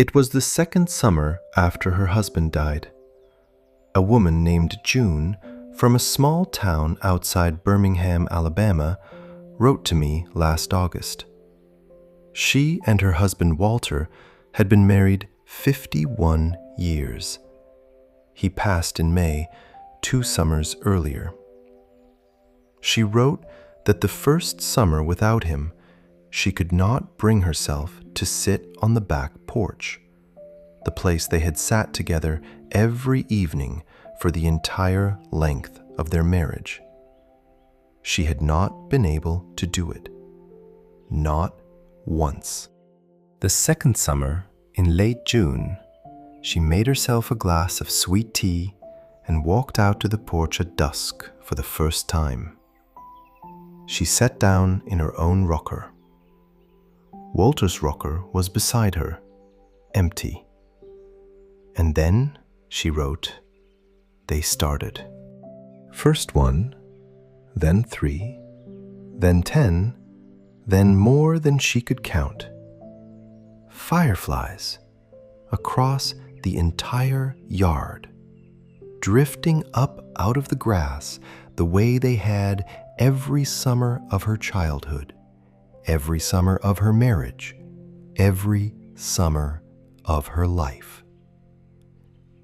It was the second summer after her husband died. A woman named June from a small town outside Birmingham, Alabama, wrote to me last August. She and her husband Walter had been married 51 years. He passed in May, 2 summers earlier. She wrote that the first summer without him, she could not bring herself to sit on the back porch, the place they had sat together every evening for the entire length of their marriage. She had not been able to do it. Not once. The second summer, in late June, she made herself a glass of sweet tea and walked out to the porch at dusk for the first time. She sat down in her own rocker. Walter's rocker was beside her, empty. And then, she wrote, they started. First 1, then 3, then 10, then more than she could count. Fireflies across the entire yard, drifting up out of the grass the way they had every summer of her childhood, every summer of her marriage, every summer of her life.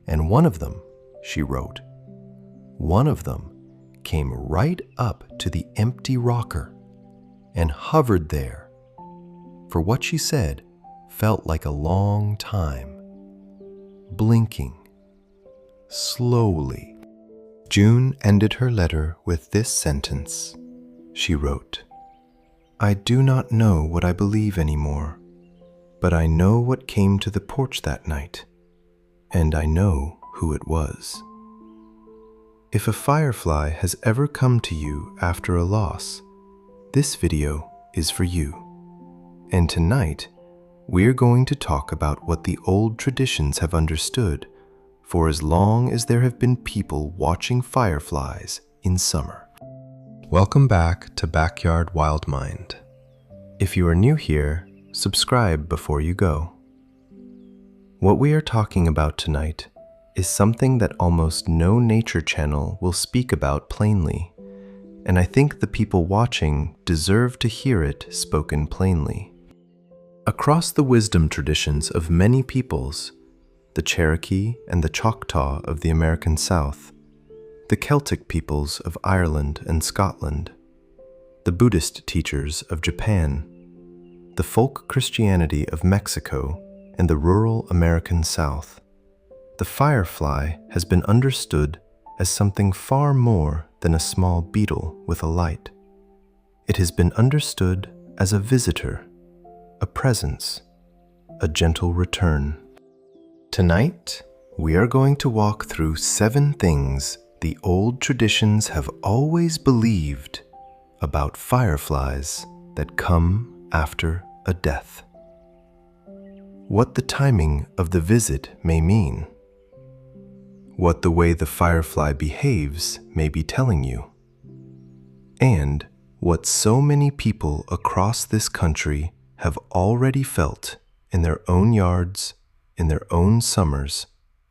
And one of them, she wrote, one of them came right up to the empty rocker and hovered there for what she said felt like a long time, blinking slowly. June ended her letter with this sentence. She wrote, I do not know what I believe anymore, but I know what came to the porch that night, and I know who it was. If a firefly has ever come to you after a loss, this video is for you. And tonight, we're going to talk about what the old traditions have understood for as long as there have been people watching fireflies in summer. Welcome back to Backyard Wild Mind. If you are new here, subscribe before you go. What we are talking about tonight is something that almost no nature channel will speak about plainly, and I think the people watching deserve to hear it spoken plainly. Across the wisdom traditions of many peoples, the Cherokee and the Choctaw of the American South, the Celtic peoples of Ireland and Scotland, the Buddhist teachers of Japan, the folk Christianity of Mexico and the rural American South, the firefly has been understood as something far more than a small beetle with a light. It has been understood as a visitor, a presence, a gentle return. Tonight, we are going to walk through 7 things the old traditions have always believed about fireflies that come after a death. What the timing of the visit may mean. What the way the firefly behaves may be telling you. And what so many people across this country have already felt in their own yards, in their own summers,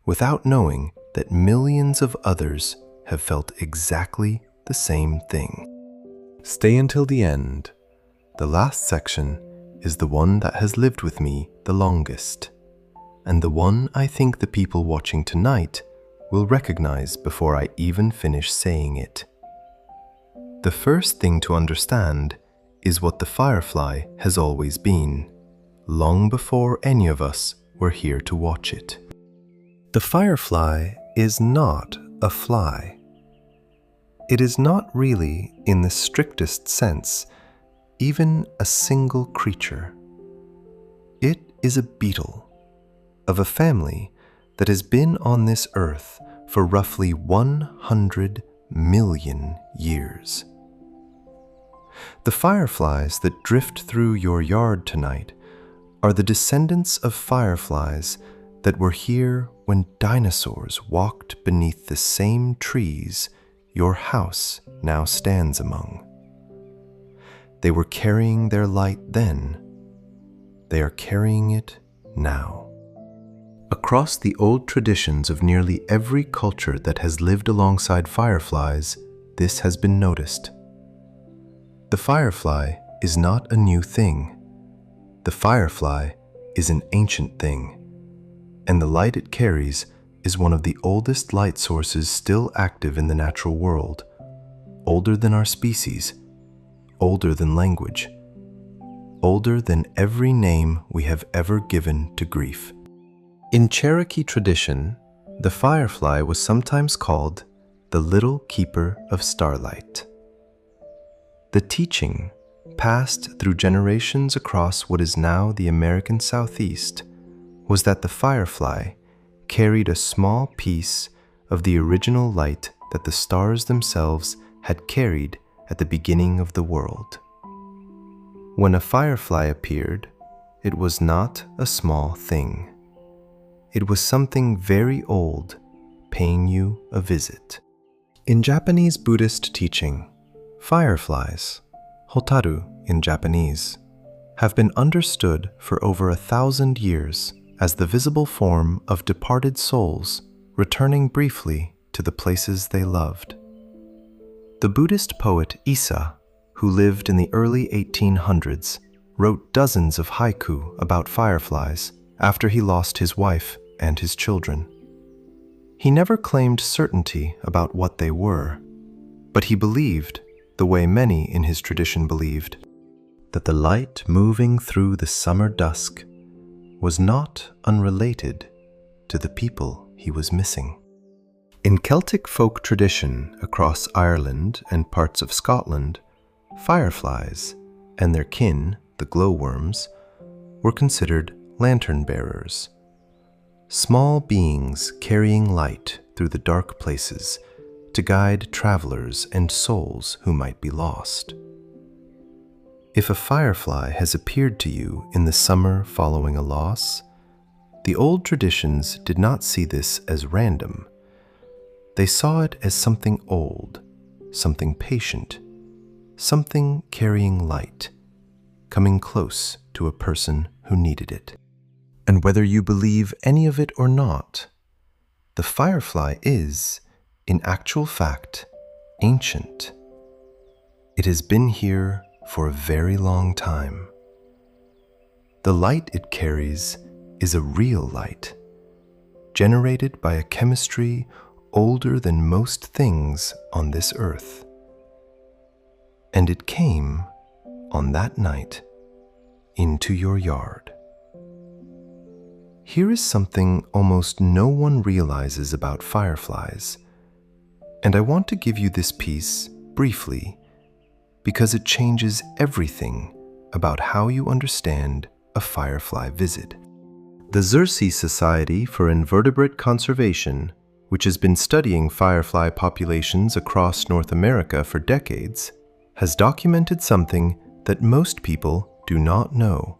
without knowing that millions of others have felt exactly the same thing. Stay until the end. The last section is the one that has lived with me the longest, and the one I think the people watching tonight will recognize before I even finish saying it. The first thing to understand is what the firefly has always been, long before any of us were here to watch it. The firefly is not a fly. It is not really, in the strictest sense, even a single creature. It is a beetle of a family that has been on this earth for roughly 100 million years. The fireflies that drift through your yard tonight are the descendants of fireflies that were here when dinosaurs walked beneath the same trees your house now stands among. They were carrying their light then. They are carrying it now. Across the old traditions of nearly every culture that has lived alongside fireflies, this has been noticed. The firefly is not a new thing. The firefly is an ancient thing, and the light it carries is one of the oldest light sources still active in the natural world, older than our species, older than language, older than every name we have ever given to grief. In Cherokee tradition, the firefly was sometimes called the little keeper of starlight. The teaching, passed through generations across what is now the American Southeast, was that the firefly carried a small piece of the original light that the stars themselves had carried at the beginning of the world. When a firefly appeared, it was not a small thing. It was something very old, paying you a visit. In Japanese Buddhist teaching, fireflies, hotaru in Japanese, have been understood for over 1,000 years as the visible form of departed souls returning briefly to the places they loved. The Buddhist poet Issa, who lived in the early 1800s, wrote dozens of haiku about fireflies after he lost his wife and his children. He never claimed certainty about what they were, but he believed, the way many in his tradition believed, that the light moving through the summer dusk was not unrelated to the people he was missing. In Celtic folk tradition across Ireland and parts of Scotland, fireflies and their kin, the glowworms, were considered lantern bearers, small beings carrying light through the dark places to guide travelers and souls who might be lost. If a firefly has appeared to you in the summer following a loss, the old traditions did not see this as random. They saw it as something old, something patient, something carrying light, coming close to a person who needed it. And whether you believe any of it or not, the firefly is, in actual fact, ancient. It has been here for a very long time. The light it carries is a real light, generated by a chemistry older than most things on this earth. And it came, on that night, into your yard. Here is something almost no one realizes about fireflies, and I want to give you this piece briefly because it changes everything about how you understand a firefly visit. The Cherokee Society for Invertebrate Conservation, which has been studying firefly populations across North America for decades, has documented something that most people do not know.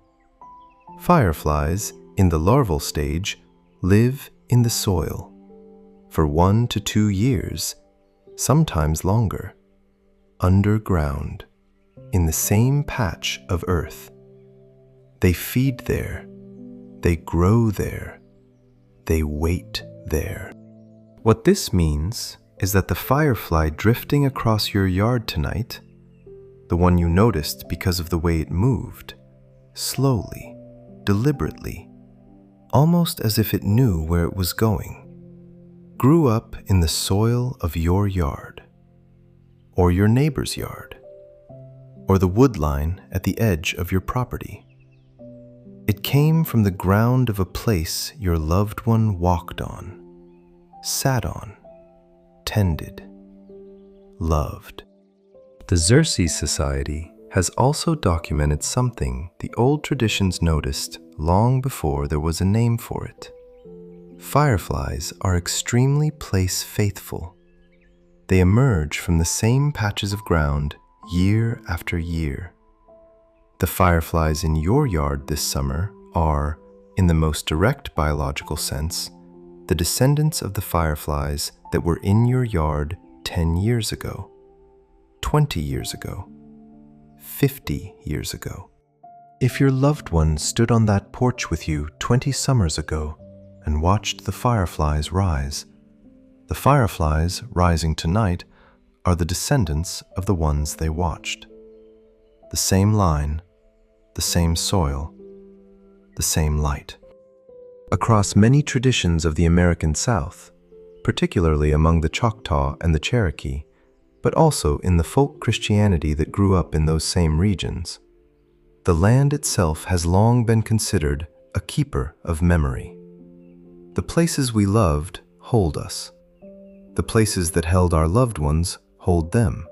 Fireflies, in the larval stage, live in the soil for 1 to 2 years, sometimes longer, underground, in the same patch of earth. They feed there, they grow there, they wait there. What this means is that the firefly drifting across your yard tonight, the one you noticed because of the way it moved, slowly, deliberately, almost as if it knew where it was going, grew up in the soil of your yard, or your neighbor's yard, or the wood line at the edge of your property. It came from the ground of a place your loved one walked on, sat on, tended, loved. The Cherokee Society has also documented something the old traditions noticed long before there was a name for it. Fireflies are extremely place faithful. They emerge from the same patches of ground year after year. The fireflies in your yard this summer are, in the most direct biological sense, the descendants of the fireflies that were in your yard 10 years ago, 20 years ago, 50 years ago. If your loved one stood on that porch with you 20 summers ago and watched the fireflies rise. The fireflies rising tonight are the descendants of the ones they watched. The same line, the same soil, the same light. Across many traditions of the American South, particularly among the Choctaw and the Cherokee, but also in the folk Christianity that grew up in those same regions, the land itself has long been considered a keeper of memory. The places we loved hold us. The places that held our loved ones hold them.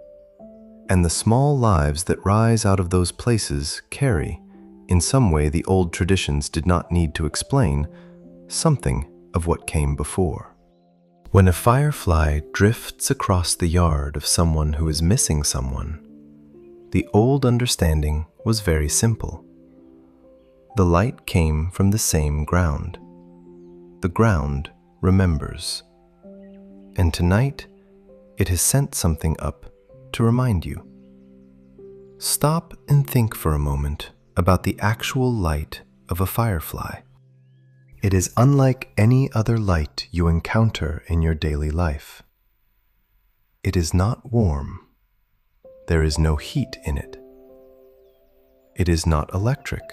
And the small lives that rise out of those places carry, in some way the old traditions did not need to explain, something of what came before. When a firefly drifts across the yard of someone who is missing someone, the old understanding was very simple. The light came from the same ground. The ground remembers. And tonight, it has sent something up to remind you. Stop and think for a moment about the actual light of a firefly. It is unlike any other light you encounter in your daily life. It is not warm. There is no heat in it. It is not electric.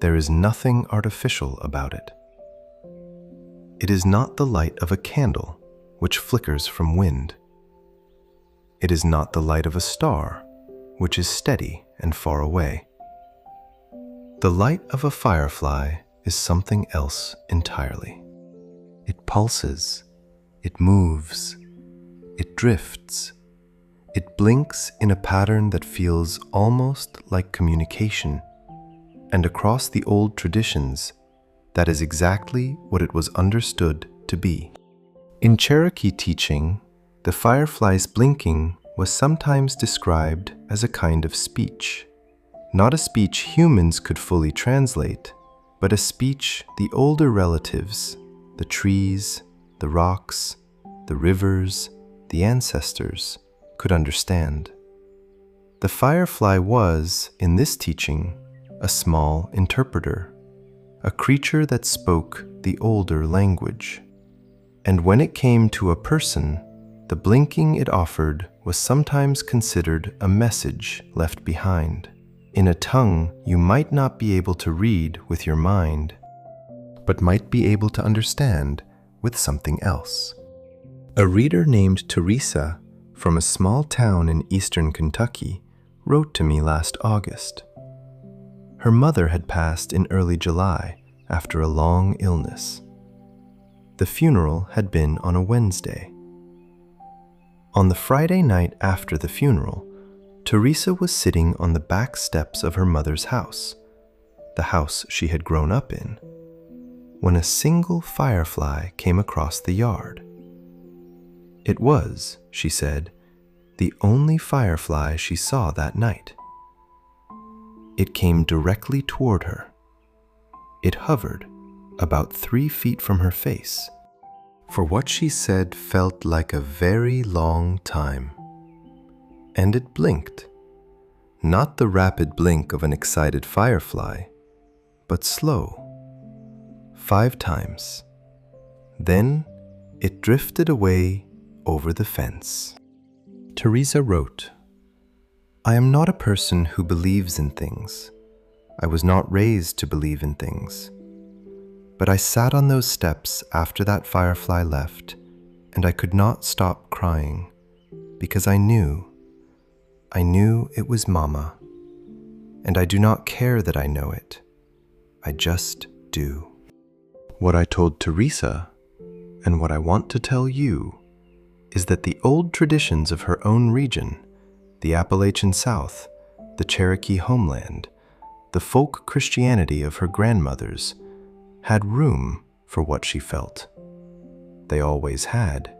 There is nothing artificial about it. It is not the light of a candle which flickers from wind. It is not the light of a star which is steady and far away. The light of a firefly is something else entirely. It pulses, it moves, it drifts, it blinks in a pattern that feels almost like communication, and across the old traditions, that is exactly what it was understood to be. In Cherokee teaching, the firefly's blinking was sometimes described as a kind of speech. Not a speech humans could fully translate, but a speech the older relatives, the trees, the rocks, the rivers, the ancestors, could understand. The firefly was, in this teaching, a small interpreter, a creature that spoke the older language. And when it came to a person, the blinking it offered was sometimes considered a message left behind, in a tongue you might not be able to read with your mind, but might be able to understand with something else. A reader named Teresa from a small town in eastern Kentucky wrote to me last August. Her mother had passed in early July after a long illness. The funeral had been on a Wednesday. On the Friday night after the funeral, Teresa was sitting on the back steps of her mother's house, the house she had grown up in, when a single firefly came across the yard. It was, she said, the only firefly she saw that night. It came directly toward her. It hovered about 3 feet from her face, for what she said felt like a very long time. And it blinked, not the rapid blink of an excited firefly, but slow, 5 times. Then it drifted away over the fence. Teresa wrote, I am not a person who believes in things. I was not raised to believe in things. But I sat on those steps after that firefly left, and I could not stop crying, because I knew it was Mama, and I do not care that I know it. I just do. What I told Teresa, and what I want to tell you, is that the old traditions of her own region, the Appalachian South, the Cherokee homeland, the folk Christianity of her grandmothers, had room for what she felt. They always had.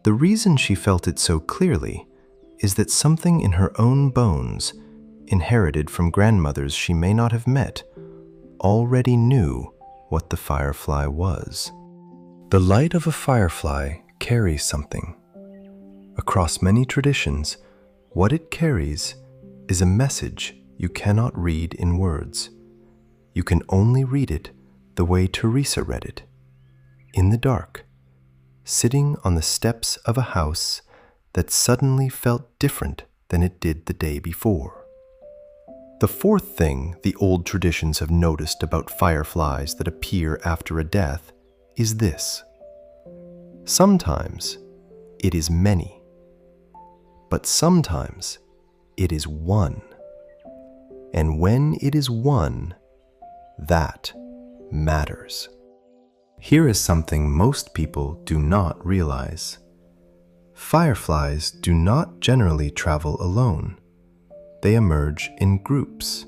The reason she felt it so clearly is that something in her own bones, inherited from grandmothers she may not have met, already knew what the firefly was. The light of a firefly carries something. Across many traditions, what it carries is a message you cannot read in words. You can only read it the way Teresa read it, in the dark, sitting on the steps of a house that suddenly felt different than it did the day before. The fourth thing the old traditions have noticed about fireflies that appear after a death is this. Sometimes it is many, but sometimes it is one. And when it is one, that matters. Here is something most people do not realize. Fireflies do not generally travel alone. They emerge in groups.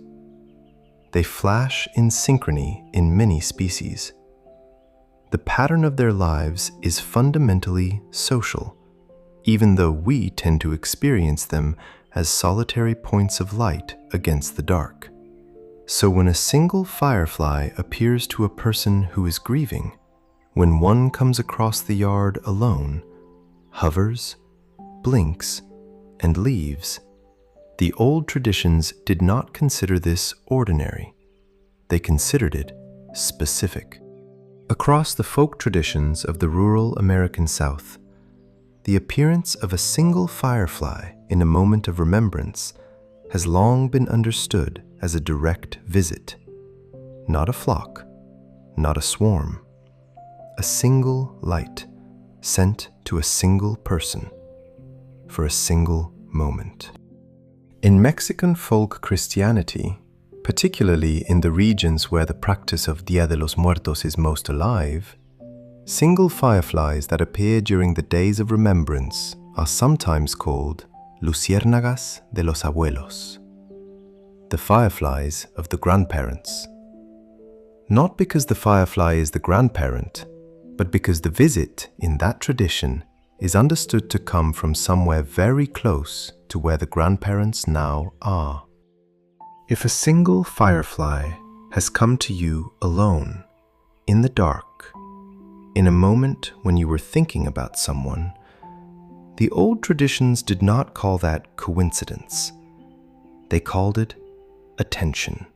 They flash in synchrony in many species. The pattern of their lives is fundamentally social, even though we tend to experience them as solitary points of light against the dark. So when a single firefly appears to a person who is grieving, when one comes across the yard alone, hovers, blinks, and leaves, the old traditions did not consider this ordinary. They considered it specific. Across the folk traditions of the rural American South, the appearance of a single firefly in a moment of remembrance has long been understood as a direct visit, not a flock, not a swarm, a single light sent to a single person for a single moment. In Mexican folk Christianity, particularly in the regions where the practice of Dia de los Muertos is most alive, single fireflies that appear during the days of remembrance are sometimes called luciérnagas de los abuelos, the fireflies of the grandparents. Not because the firefly is the grandparent, but because the visit in that tradition is understood to come from somewhere very close to where the grandparents now are. If a single firefly has come to you alone, in the dark, in a moment when you were thinking about someone, the old traditions did not call that coincidence. They called it attention.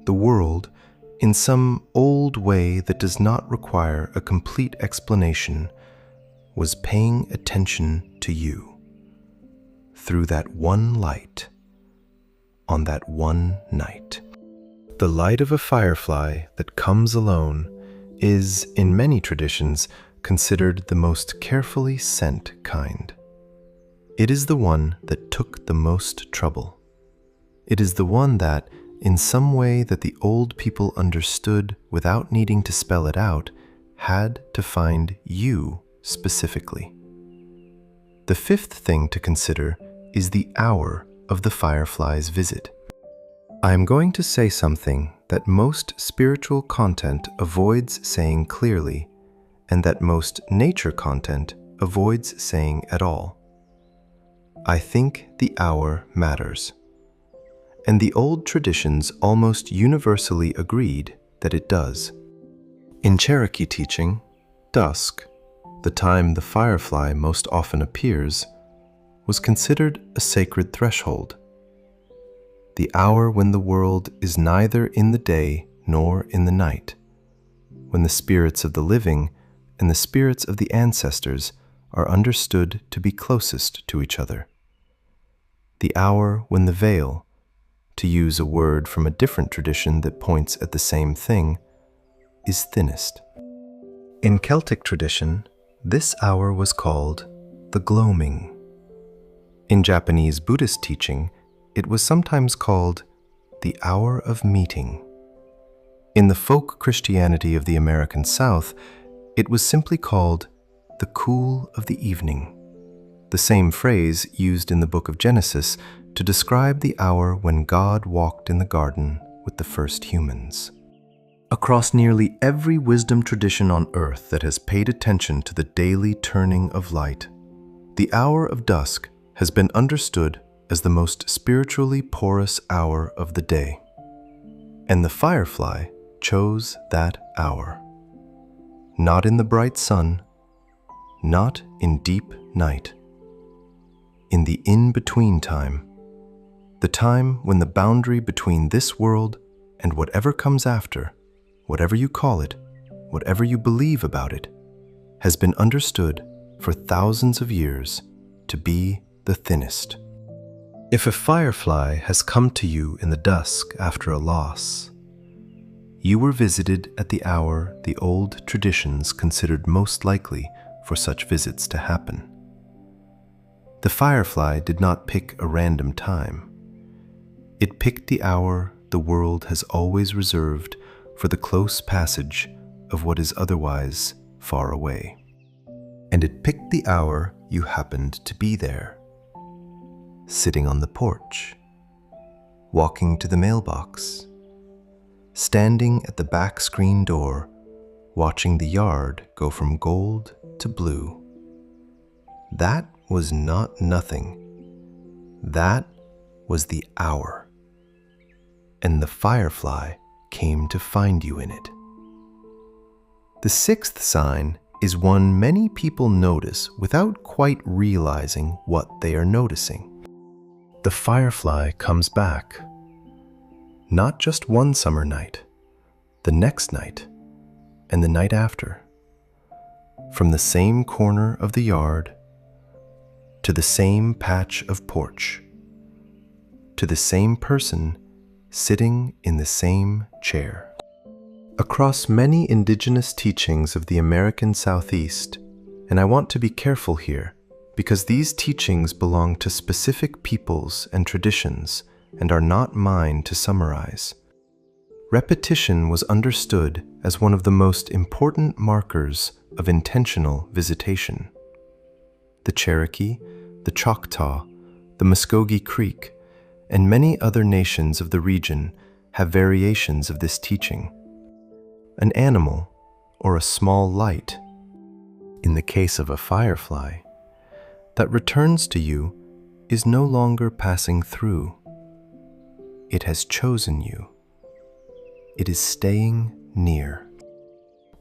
The world, in some old way that does not require a complete explanation, was paying attention to you through that one light on that one night. The light of a firefly that comes alone is, in many traditions, considered the most carefully sent kind. It is the one that took the most trouble. It is the one that, in some way that the old people understood without needing to spell it out, had to find you specifically. The fifth thing to consider is the hour of the firefly's visit. I am going to say something that most spiritual content avoids saying clearly, and that most nature content avoids saying at all. I think the hour matters. And the old traditions almost universally agreed that it does. In Cherokee teaching, dusk, the time the firefly most often appears, was considered a sacred threshold. The hour when the world is neither in the day nor in the night, when the spirits of the living and the spirits of the ancestors are understood to be closest to each other. The hour when the veil, to use a word from a different tradition that points at the same thing, is thinnest. In Celtic tradition, this hour was called the gloaming. In Japanese Buddhist teaching, it was sometimes called the hour of meeting. In the folk Christianity of the American South, it was simply called the cool of the evening, the same phrase used in the book of Genesis to describe the hour when God walked in the garden with the first humans. Across nearly every wisdom tradition on earth that has paid attention to the daily turning of light, the hour of dusk has been understood as the most spiritually porous hour of the day. And the firefly chose that hour. Not in the bright sun, not in deep night. In the in-between time, the time when the boundary between this world and whatever comes after whatever you call it, whatever you believe about it, has been understood for thousands of years to be the thinnest. If a firefly has come to you in the dusk after a loss, you were visited at the hour the old traditions considered most likely for such visits to happen. The firefly did not pick a random time. It picked the hour the world has always reserved for the close passage of what is otherwise far away. And it picked the hour you happened to be there, sitting on the porch, walking to the mailbox, standing at the back screen door, watching the yard go from gold to blue. That was not nothing. That was the hour. And the firefly came to find you in it. The sixth sign is one many people notice without quite realizing what they are noticing. The firefly comes back. Not just one summer night, the next night, and the night after. From the same corner of the yard, to the same patch of porch, to the same person sitting in the same chair. Across many indigenous teachings of the American Southeast, and I want to be careful here, because these teachings belong to specific peoples and traditions and are not mine to summarize. Repetition was understood as one of the most important markers of intentional visitation. The Cherokee, the Choctaw, the Muskogee Creek, and many other nations of the region have variations of this teaching. An animal or a small light, in the case of a firefly, that returns to you is no longer passing through. It has chosen you. It is staying near.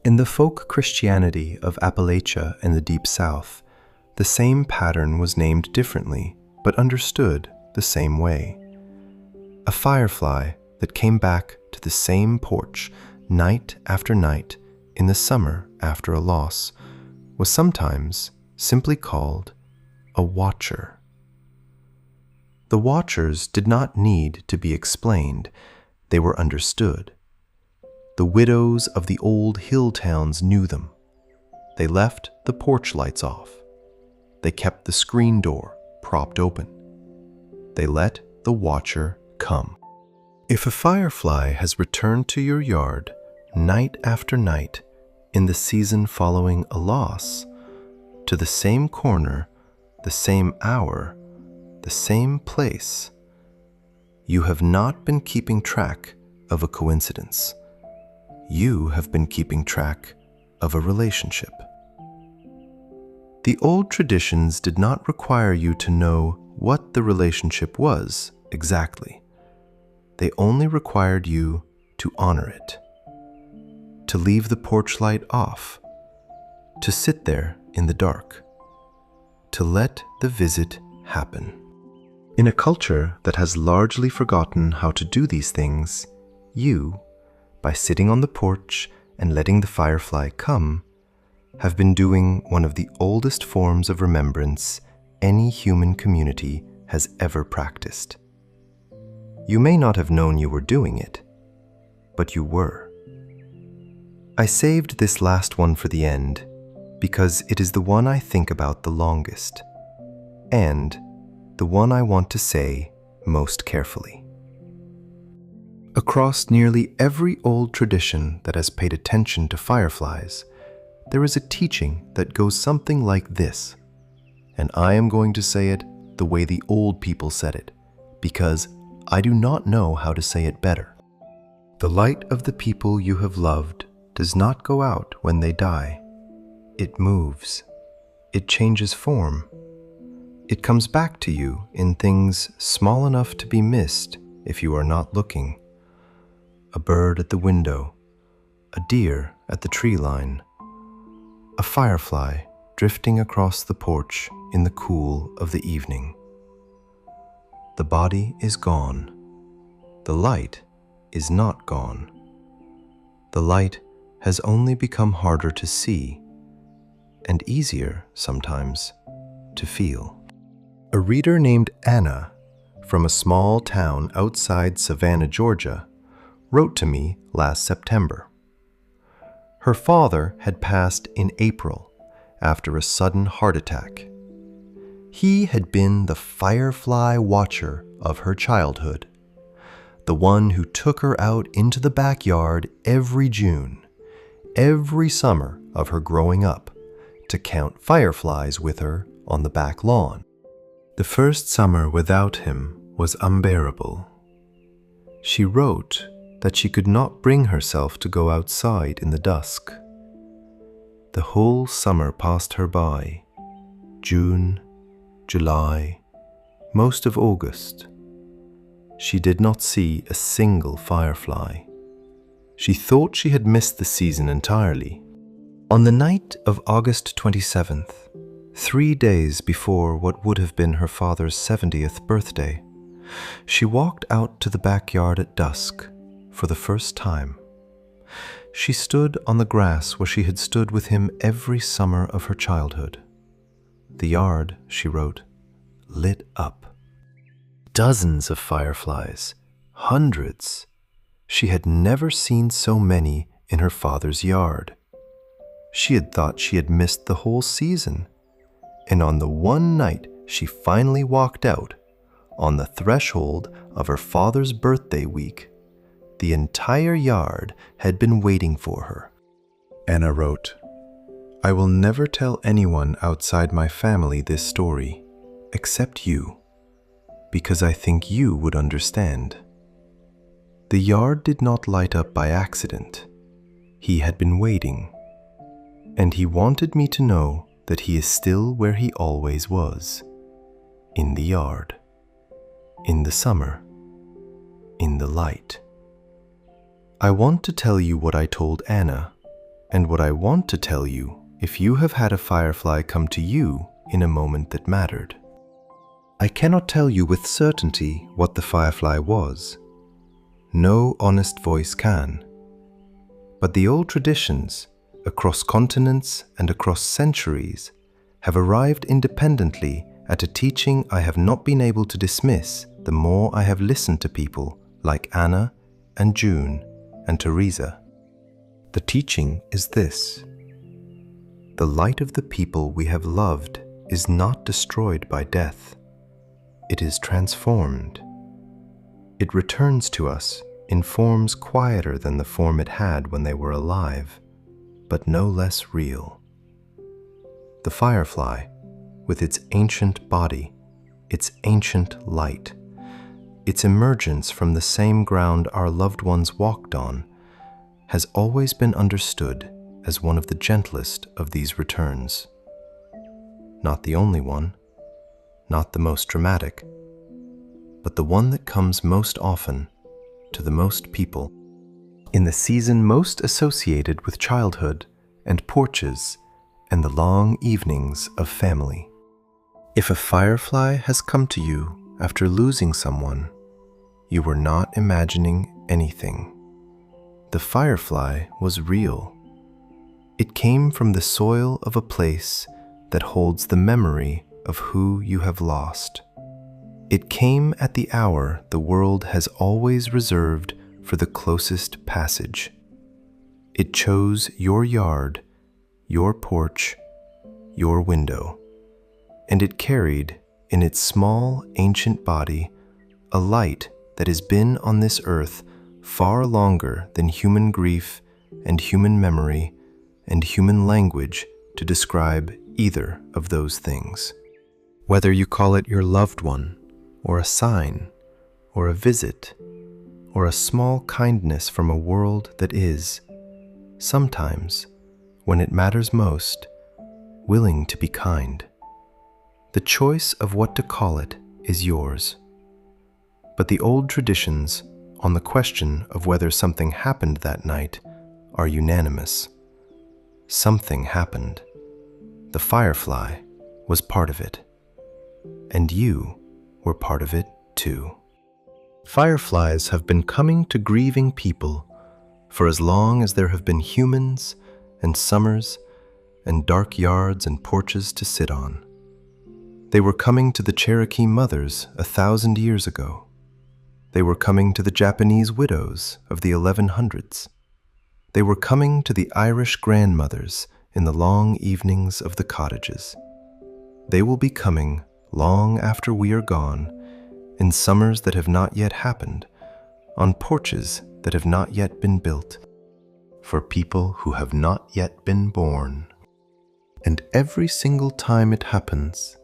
In the folk Christianity of Appalachia and the Deep South, the same pattern was named differently, but understood the same way. A firefly that came back to the same porch night after night in the summer after a loss was sometimes simply called a watcher. The watchers did not need to be explained, they were understood. The widows of the old hill towns knew them. They left the porch lights off. They kept the screen door propped open. They let the watcher come. If a firefly has returned to your yard night after night in the season following a loss, to the same corner, the same hour, the same place, you have not been keeping track of a coincidence. You have been keeping track of a relationship. The old traditions did not require you to know what the relationship was exactly. They only required you to honor it, to leave the porch light off, to sit there in the dark, to let the visit happen. In a culture that has largely forgotten how to do these things, you, by sitting on the porch and letting the firefly come, have been doing one of the oldest forms of remembrance any human community has ever practiced. You may not have known you were doing it, but you were. I saved this last one for the end because it is the one I think about the longest, and the one I want to say most carefully. Across nearly every old tradition that has paid attention to fireflies, there is a teaching that goes something like this, and I am going to say it the way the old people said it, because I do not know how to say it better. The light of the people you have loved does not go out when they die. It moves. It changes form. It comes back to you in things small enough to be missed if you are not looking. A bird at the window, a deer at the tree line, a firefly drifting across the porch in the cool of the evening. The body is gone. The light is not gone. the light has only become harder to see and easier sometimes to feel. A reader named Anna from a small town outside Savannah, Georgia, wrote to me last September. Her father had passed in April after a sudden heart attack. He had been the firefly watcher of her childhood, the one who took her out into the backyard every June, every summer of her growing up, to count fireflies with her on the back lawn. The first summer without him was unbearable. She wrote that she could not bring herself to go outside in the dusk. The whole summer passed her by, June, July, most of August. She did not see a single firefly. She thought she had missed the season entirely. On the night of August 27th, 3 days before what would have been her father's 70th birthday, she walked out to the backyard at dusk for the first time. She stood on the grass where she had stood with him every summer of her childhood. The yard, she wrote, lit up. Dozens of fireflies, hundreds. She had never seen so many in her father's yard. She had thought she had missed the whole season, and on the one night she finally walked out, on the threshold of her father's birthday week, the entire yard had been waiting for her. Anna wrote, "I will never tell anyone outside my family this story, except you, because I think you would understand. The yard did not light up by accident. He had been waiting, and he wanted me to know that he is still where he always was, in the yard, in the summer, in the light. I want to tell you what I told Anna, and what I want to tell you if you have had a firefly come to you in a moment that mattered. I cannot tell you with certainty what the firefly was. No honest voice can. But the old traditions, across continents and across centuries, have arrived independently at a teaching I have not been able to dismiss the more I have listened to people like Anna and June and Teresa. The teaching is this: the light of the people we have loved is not destroyed by death. It is transformed. It returns to us in forms quieter than the form it had when they were alive, but no less real. The firefly, with its ancient body, its ancient light, its emergence from the same ground our loved ones walked on, has always been understood as one of the gentlest of these returns. Not the only one, not the most dramatic, but the one that comes most often to the most people, in the season most associated with childhood and porches and the long evenings of family. If a firefly has come to you after losing someone, you were not imagining anything. The firefly was real. It came from the soil of a place that holds the memory of who you have lost. It came at the hour the world has always reserved for the closest passage. It chose your yard, your porch, your window, and it carried in its small, ancient body a light that has been on this earth far longer than human grief and human memory and human language to describe either of those things. Whether you call it your loved one, or a sign, or a visit, or a small kindness from a world that is, sometimes, when it matters most, willing to be kind. The choice of what to call it is yours. But the old traditions on the question of whether something happened that night are unanimous. Something happened. The firefly was part of it. And you were part of it too. Fireflies have been coming to grieving people For as long as there have been humans and summers and dark yards and porches to sit on, they were coming to the Cherokee mothers 1,000 years ago. They were coming to the Japanese widows of the 1100s. They were coming to the Irish grandmothers in the long evenings of the cottages. They will be coming long after we are gone, in summers that have not yet happened, on porches that have not yet been built, for people who have not yet been born. And every single time it happens,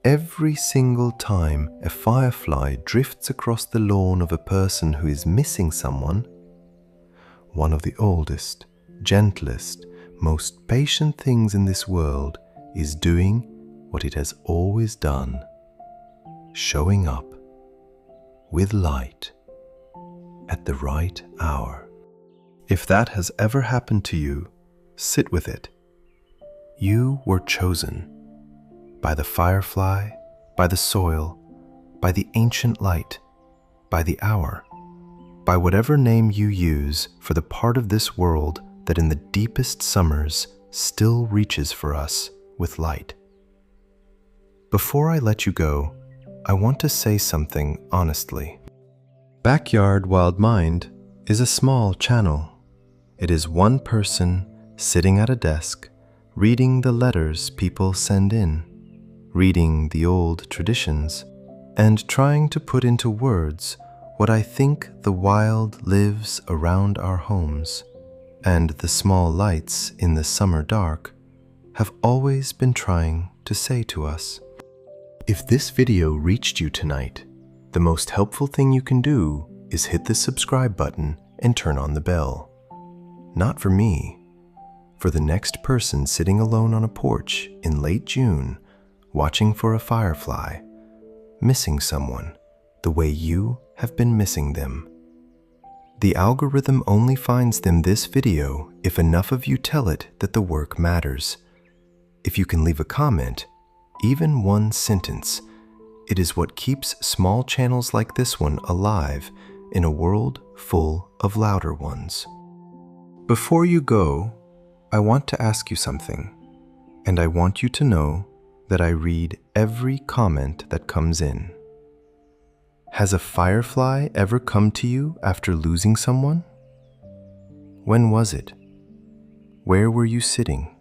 every single time a firefly drifts across the lawn of a person who is missing someone, one of the oldest, gentlest, most patient things in this world is doing what it has always done, showing up with light at the right hour. If that has ever happened to you, sit with it. You were chosen by the firefly, by the soil, by the ancient light, by the hour, by whatever name you use for the part of this world that in the deepest summers still reaches for us with light. Before I let you go, I want to say something honestly. Backyard Wild Mind is a small channel. It is one person sitting at a desk, reading the letters people send in, reading the old traditions, and trying to put into words what I think the wild lives around our homes, and the small lights in the summer dark have always been trying to say to us. If this video reached you tonight, the most helpful thing you can do is hit the subscribe button and turn on the bell. Not for me, for the next person sitting alone on a porch in late June, watching for a firefly, missing someone the way you have been missing them. The algorithm only finds them this video if enough of you tell it that the work matters. If you can leave a comment, even one sentence, it is what keeps small channels like this one alive in a world full of louder ones. Before you go, I want to ask you something, and I want you to know that I read every comment that comes in. Has a firefly ever come to you after losing someone? When was it? Where were you sitting?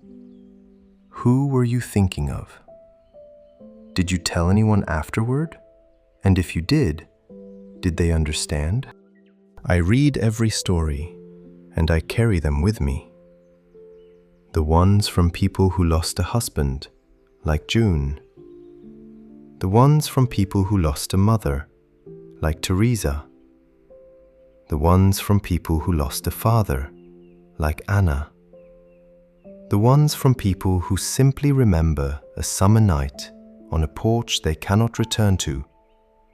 Who were you thinking of? Did you tell anyone afterward? And if you did they understand? I read every story, and I carry them with me. The ones from people who lost a husband, like June. The ones from people who lost a mother, like Teresa. The ones from people who lost a father, like Anna. The ones from people who simply remember a summer night on a porch they cannot return to,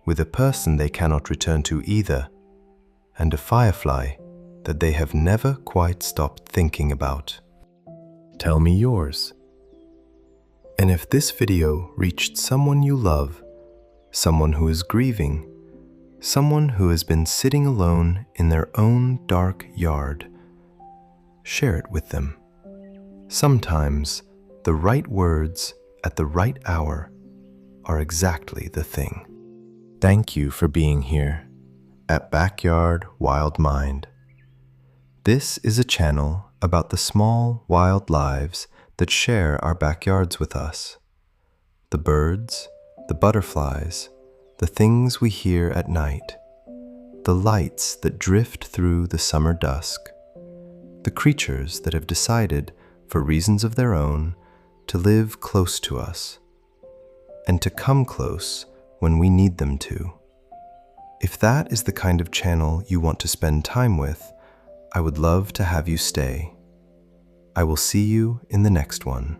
with a person they cannot return to either, and a firefly that they have never quite stopped thinking about. Tell me yours. And if this video reached someone you love, someone who is grieving, someone who has been sitting alone in their own dark yard, share it with them. Sometimes the right words at the right hour are exactly the thing. Thank you for being here at Backyard Wild Mind. This is a channel about the small wild lives that share our backyards with us. The birds, the butterflies, the things we hear at night, the lights that drift through the summer dusk, the creatures that have decided, for reasons of their own, to live close to us, and to come close when we need them to. If that is the kind of channel you want to spend time with, I would love to have you stay. I will see you in the next one.